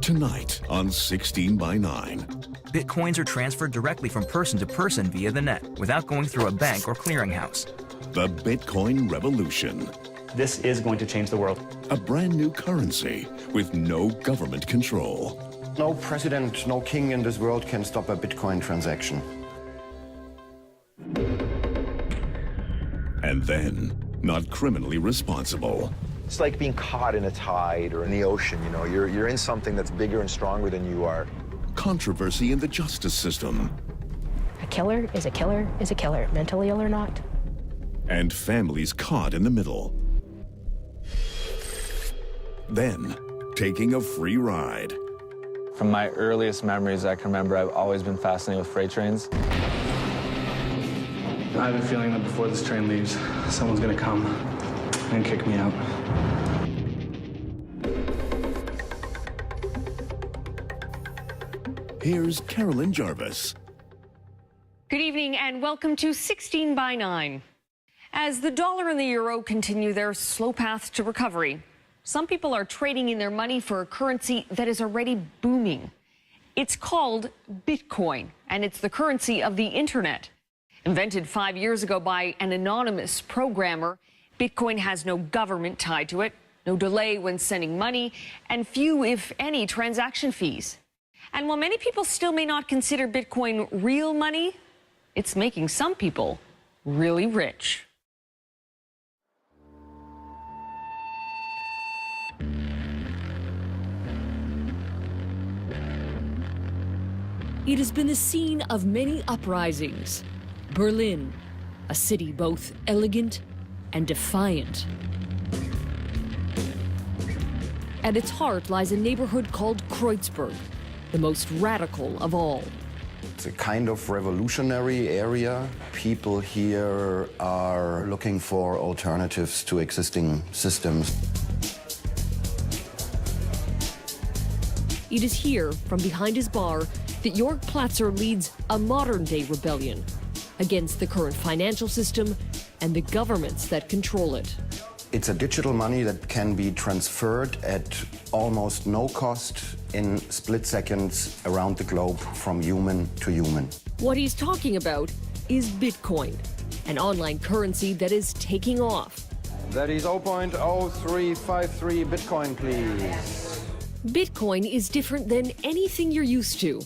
Tonight on 16 by 9. Bitcoins are transferred directly from person to person via the net without going through a bank or clearinghouse. The Bitcoin revolution. This is going to change the world. A brand new currency with no government control. No president, no king in this world can stop a Bitcoin transaction. And then, not criminally responsible. It's like being caught in a tide or in the ocean, you know. You're in something that's bigger and stronger than you are. Controversy in the justice system. A killer is a killer is a killer, mentally ill or not. And families caught in the middle. Then, taking a free ride. From my earliest memories I can remember, I've always been fascinated with freight trains. I have a feeling that before this train leaves, someone's gonna come and kick me out. Here's Carolyn Jarvis. Good evening and welcome to 16 by 9. As the dollar and the euro continue their slow path to recovery, some people are trading in their money for a currency that is already booming. It's called Bitcoin, and it's the currency of the internet. Invented 5 years ago by an anonymous programmer, Bitcoin has no government tied to it, no delay when sending money, and few, if any, transaction fees. And while many people still may not consider Bitcoin real money, it's making some people really rich. It has been the scene of many uprisings. Berlin, a city both elegant and defiant. At its heart lies a neighborhood called Kreuzberg, the most radical of all. It's a kind of revolutionary area. People here are looking for alternatives to existing systems. It is here, from behind his bar, that Jörg Platzer leads a modern-day rebellion against the current financial system and the governments that control it. It's a digital money that can be transferred at almost no cost in split seconds around the globe from human to human. What he's talking about is Bitcoin, an online currency that is taking off. That is 0.0353 Bitcoin, please. Bitcoin is different than anything you're used to.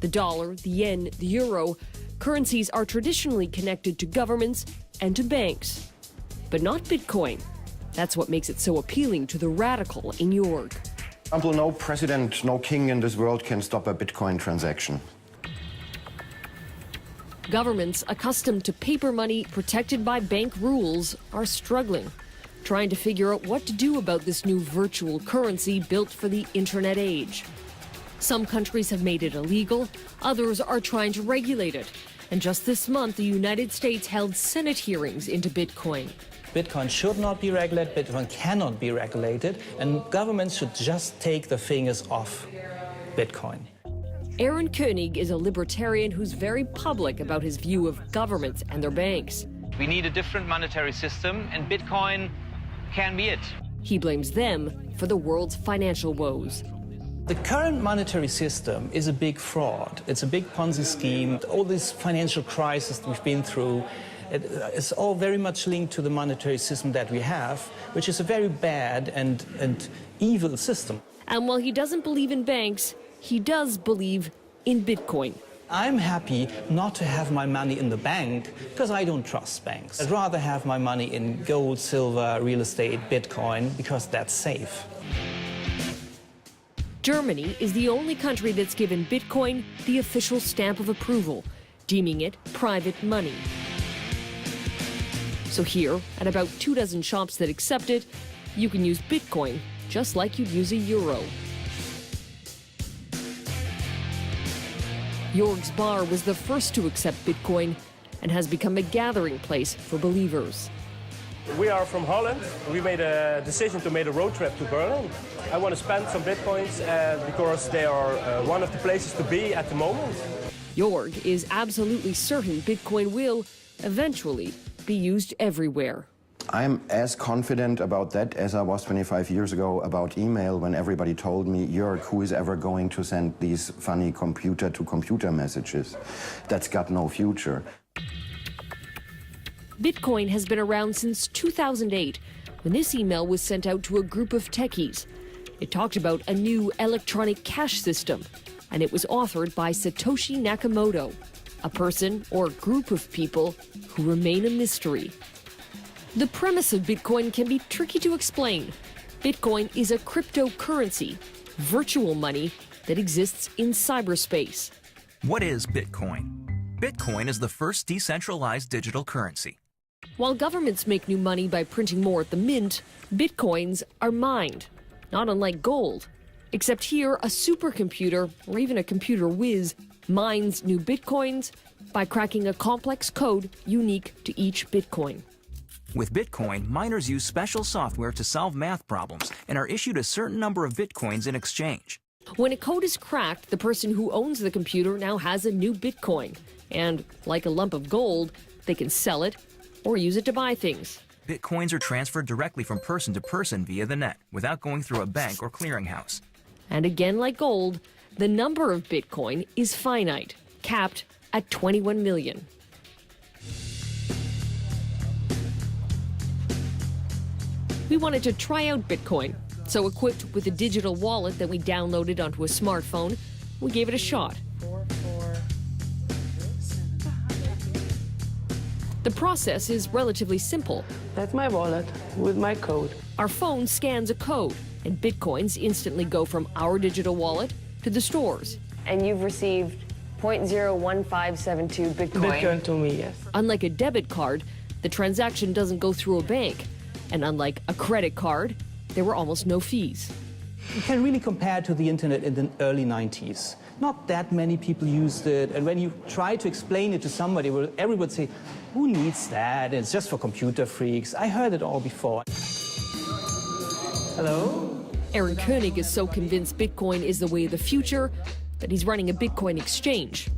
The dollar, the yen, the euro, currencies are traditionally connected to governments and to banks. But not Bitcoin. That's what makes it so appealing to the radical in Jörg. For example, no president, no king in this world can stop a Bitcoin transaction. Governments accustomed to paper money protected by bank rules are struggling, trying to figure out what to do about this new virtual currency built for the internet age. Some countries have made it illegal, others are trying to regulate it. And just this month, the United States held Senate hearings into Bitcoin. Bitcoin should not be regulated, Bitcoin cannot be regulated, and governments should just take the fingers off Bitcoin. Aaron Koenig is a libertarian who's very public about his view of governments and their banks. We need a different monetary system, and Bitcoin can be it. He blames them for the world's financial woes. The current monetary system is a big fraud. It's a big Ponzi scheme. All this financial crisis we've been through, it's all very much linked to the monetary system that we have, which is a very bad and evil system. And while he doesn't believe in banks, he does believe in Bitcoin. I'm happy not to have my money in the bank because I don't trust banks. I'd rather have my money in gold, silver, real estate, Bitcoin, because that's safe. Germany is the only country that's given Bitcoin the official stamp of approval, deeming it private money. So here, at about 24 shops that accept it, you can use Bitcoin just like you'd use a euro. Jörg's bar was the first to accept Bitcoin and has become a gathering place for believers. We are from Holland. We made a decision to make a road trip to Berlin. I want to spend some Bitcoins because they are one of the places to be at the moment. Jörg is absolutely certain Bitcoin will eventually be used everywhere. I'm as confident about that as I was 25 years ago about email, when everybody told me, Jörg, who is ever going to send these funny computer-to-computer messages? That's got no future. Bitcoin has been around since 2008, when this email was sent out to a group of techies. It talked about a new electronic cash system, and it was authored by Satoshi Nakamoto, a person or group of people who remain a mystery. The premise of Bitcoin can be tricky to explain. Bitcoin is a cryptocurrency, virtual money that exists in cyberspace. What is Bitcoin? Bitcoin is the first decentralized digital currency. While governments make new money by printing more at the mint, Bitcoins are mined, not unlike gold. Except here, a supercomputer, or even a computer whiz, mines new Bitcoins by cracking a complex code unique to each Bitcoin. With Bitcoin, miners use special software to solve math problems and are issued a certain number of Bitcoins in exchange. When a code is cracked, the person who owns the computer now has a new Bitcoin. And, like a lump of gold, they can sell it or use it to buy things. Bitcoins are transferred directly from person to person via the net, without going through a bank or clearinghouse. And again, like gold, the number of Bitcoin is finite, capped at 21 million. We wanted to try out Bitcoin, so equipped with a digital wallet that we downloaded onto a smartphone, we gave it a shot. The process is relatively simple. That's my wallet with my code. Our phone scans a code, and Bitcoins instantly go from our digital wallet to the stores. And you've received 0.01572 Bitcoin. Bitcoin to me, yes. Unlike a debit card, the transaction doesn't go through a bank. And unlike a credit card, there were almost no fees. You can really compare to the internet in the early 90s. Not that many people used it, and when you try to explain it to somebody, everybody would say, who needs that? It's just for computer freaks. I heard it all before. Hello? Aaron Koenig is so convinced Bitcoin is the way of the future that he's running a Bitcoin exchange.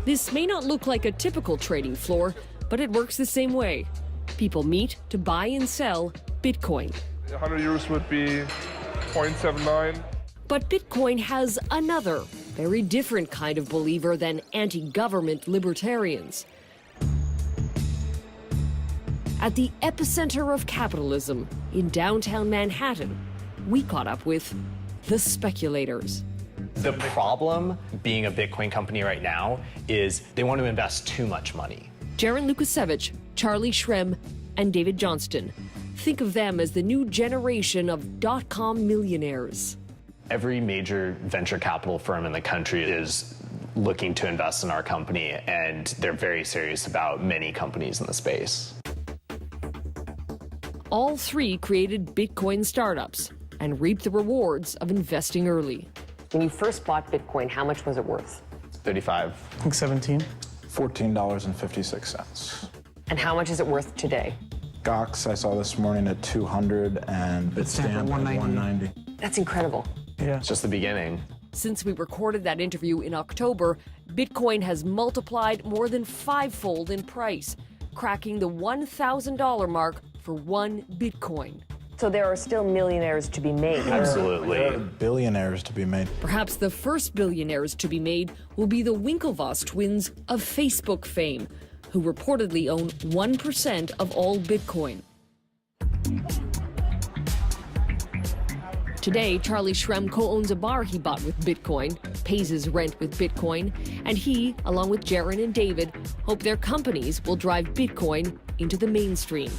This may not look like a typical trading floor, but it works the same way. People meet to buy and sell Bitcoin. 100 euros would be 0.79. But Bitcoin has another, very different kind of believer than anti-government libertarians. At the epicenter of capitalism, in downtown Manhattan, we caught up with the speculators. The problem being a Bitcoin company right now is they want to invest too much money. Jaron Lukasevich, Charlie Shrem, and David Johnston. Think of them as the new generation of dot-com millionaires. Every major venture capital firm in the country is looking to invest in our company, and they're very serious about many companies in the space. All three created Bitcoin startups and reaped the rewards of investing early. When you first bought Bitcoin, how much was it worth? 35. I think 17. $14.56. And how much is it worth today? Gox I saw this morning at 200 and Bitstamp at 190. That's incredible. Yeah. It's just the beginning. Since we recorded that interview in October, Bitcoin has multiplied more than fivefold in price, cracking the $1,000 mark for one Bitcoin. So there are still millionaires to be made. Absolutely. There are billionaires to be made. Perhaps the first billionaires to be made will be the Winklevoss twins of Facebook fame, who reportedly own 1% of all Bitcoin. Today, Charlie Shrem co-owns a bar he bought with Bitcoin, pays his rent with Bitcoin, and he, along with Jaron and David, hope their companies will drive Bitcoin into the mainstream.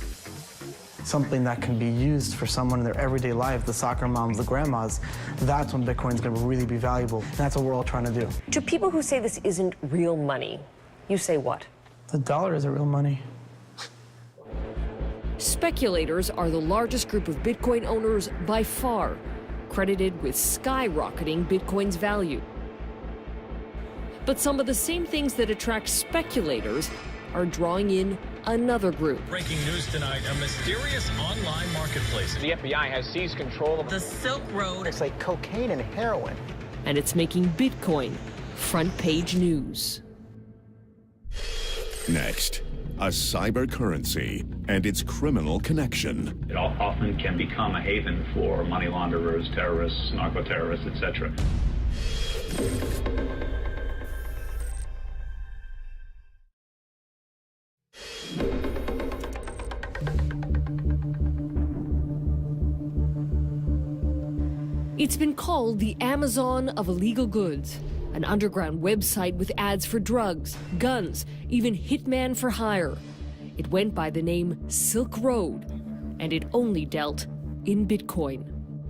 Something that can be used for someone in their everyday life, the soccer moms, the grandmas, that's when Bitcoin's going to really be valuable. And that's what we're all trying to do. To people who say this isn't real money, you say what? The dollar isn't real money. Speculators are the largest group of Bitcoin owners by far, credited with skyrocketing Bitcoin's value. But some of the same things that attract speculators are drawing in another group. Breaking news tonight, a mysterious online marketplace. The FBI has seized control of the Silk Road. It's like cocaine and heroin. And it's making Bitcoin front page news. Next, a cyber currency and its criminal connection. It often can become a haven for money launderers, terrorists, narco-terrorists, etc. It's been called the Amazon of illegal goods, an underground website with ads for drugs, guns, even hitman for hire. It went by the name Silk Road, and it only dealt in Bitcoin.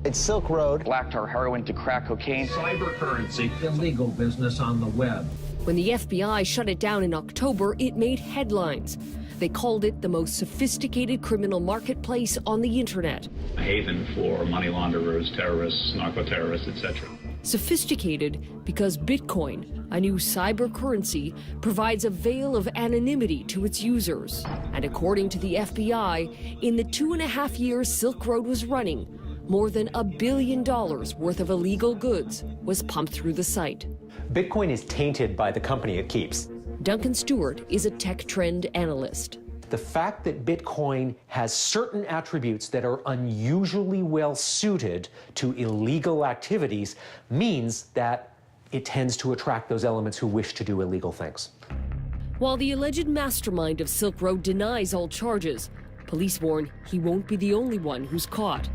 It's Silk Road. Black tar heroin to crack cocaine. Cyber currency, illegal business on the web. When the FBI shut it down in October, it made headlines. They called it the most sophisticated criminal marketplace on the internet. A haven for money launderers, terrorists, narco-terrorists, etc. Sophisticated because Bitcoin, a new cyber currency, provides a veil of anonymity to its users. And according to the FBI, in the 2.5 years Silk Road was running, more than $1 billion worth of illegal goods was pumped through the site. Bitcoin is tainted by the company it keeps. Duncan Stewart is a tech trend analyst. The fact that Bitcoin has certain attributes that are unusually well suited to illegal activities means that it tends to attract those elements who wish to do illegal things. While the alleged mastermind of Silk Road denies all charges, police warn he won't be the only one who's caught.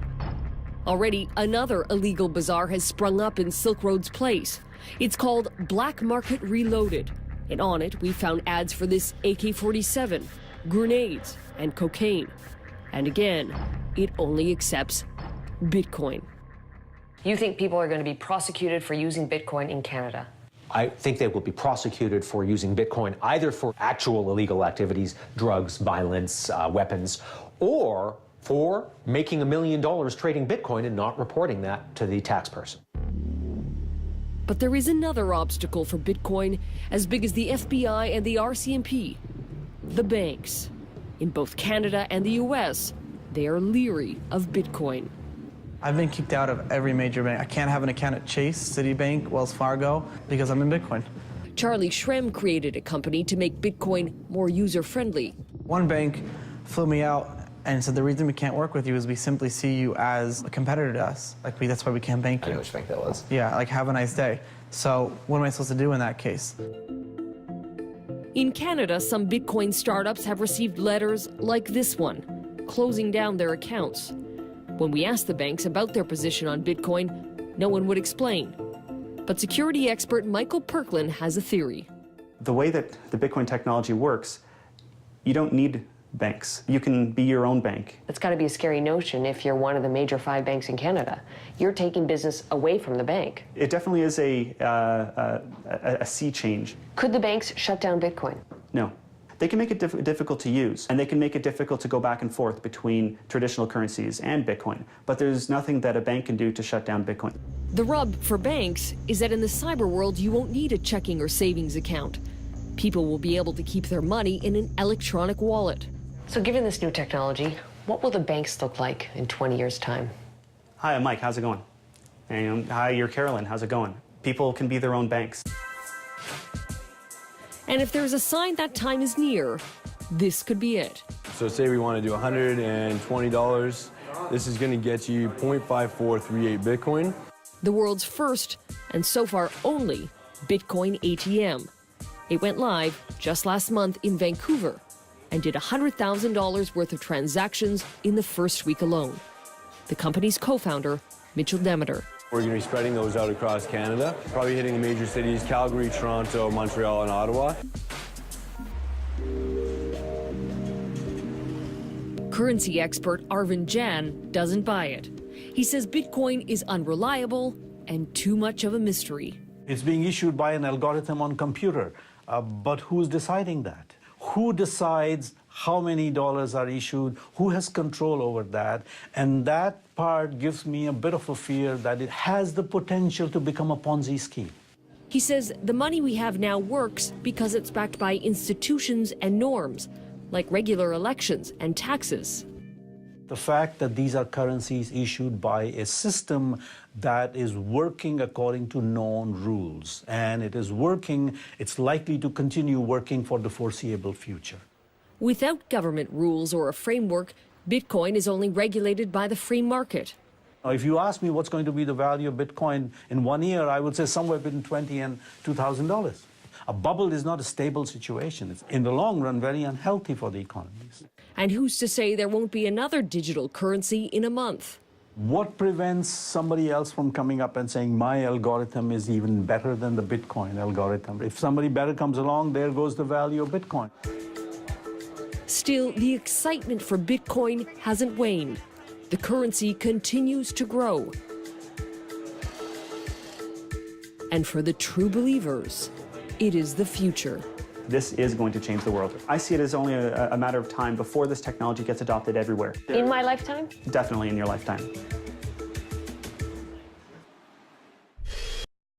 Already, another illegal bazaar has sprung up in Silk Road's place. It's called Black Market Reloaded, and on it we found ads for this AK-47, grenades, and cocaine. And again, it only accepts Bitcoin. You think people are going to be prosecuted for using Bitcoin in Canada? I think they will be prosecuted for using Bitcoin either for actual illegal activities, drugs, violence, weapons, or for making $1 million trading Bitcoin and not reporting that to the tax person. But there is another obstacle for Bitcoin as big as the FBI and the RCMP. The banks. In both Canada and the US, they are leery of Bitcoin. I've been kicked out of every major bank. I can't have an account at Chase, Citibank, Wells Fargo, because I'm in Bitcoin. Charlie Shrem created a company to make Bitcoin more user-friendly. One bank flew me out and said, the reason we can't work with you is we simply see you as a competitor to us. Like, that's why we can't bank you. I know which bank that was. Yeah, like, have a nice day. So what am I supposed to do in that case? In Canada, some Bitcoin startups have received letters like this one, closing down their accounts. When we asked the banks about their position on Bitcoin, no one would explain. But security expert Michael Perklin has a theory. The way that the Bitcoin technology works, you don't need banks. You can be your own bank. That's got to be a scary notion if you're one of the major 5 banks in Canada. You're taking business away from the bank. It definitely is a sea change. Could the banks shut down Bitcoin? No. They can make it difficult to use, and they can make it difficult to go back and forth between traditional currencies and Bitcoin. But there's nothing that a bank can do to shut down Bitcoin. The rub for banks is that in the cyber world, you won't need a checking or savings account. People will be able to keep their money in an electronic wallet. So given this new technology, what will the banks look like in 20 years' time? Hi, I'm Mike. How's it going? And hi, you're Carolyn. How's it going? People can be their own banks. And if there's a sign that time is near, this could be it. So say we want to do $120. This is going to get you 0.5438 Bitcoin. The world's first, and so far only, Bitcoin ATM. It went live just last month in Vancouver and did $100,000 worth of transactions in the first week alone. The company's co-founder, Mitchell Demeter. We're going to be spreading those out across Canada, probably hitting the major cities, Calgary, Toronto, Montreal, and Ottawa. Currency expert Arvind Jan doesn't buy it. He says Bitcoin is unreliable and too much of a mystery. It's being issued by an algorithm on computer, but who's deciding that? Who decides how many dollars are issued? Who has control over that? And that part gives me a bit of a fear that it has the potential to become a Ponzi scheme. He says the money we have now works because it's backed by institutions and norms, like regular elections and taxes. The fact that these are currencies issued by a system that is working according to known rules, and it is working, it's likely to continue working for the foreseeable future. Without government rules or a framework, Bitcoin is only regulated by the free market. If you ask me what's going to be the value of Bitcoin in 1 year, I would say somewhere between $20,000 and $2,000. A bubble is not a stable situation. It's, in the long run, very unhealthy for the economies. And who's to say there won't be another digital currency in a month? What prevents somebody else from coming up and saying, my algorithm is even better than the Bitcoin algorithm? If somebody better comes along, there goes the value of Bitcoin. Still, the excitement for Bitcoin hasn't waned. The currency continues to grow. And for the true believers, it is the future. This is going to change the world. I see it as only a matter of time before this technology gets adopted everywhere. In my lifetime? Definitely in your lifetime.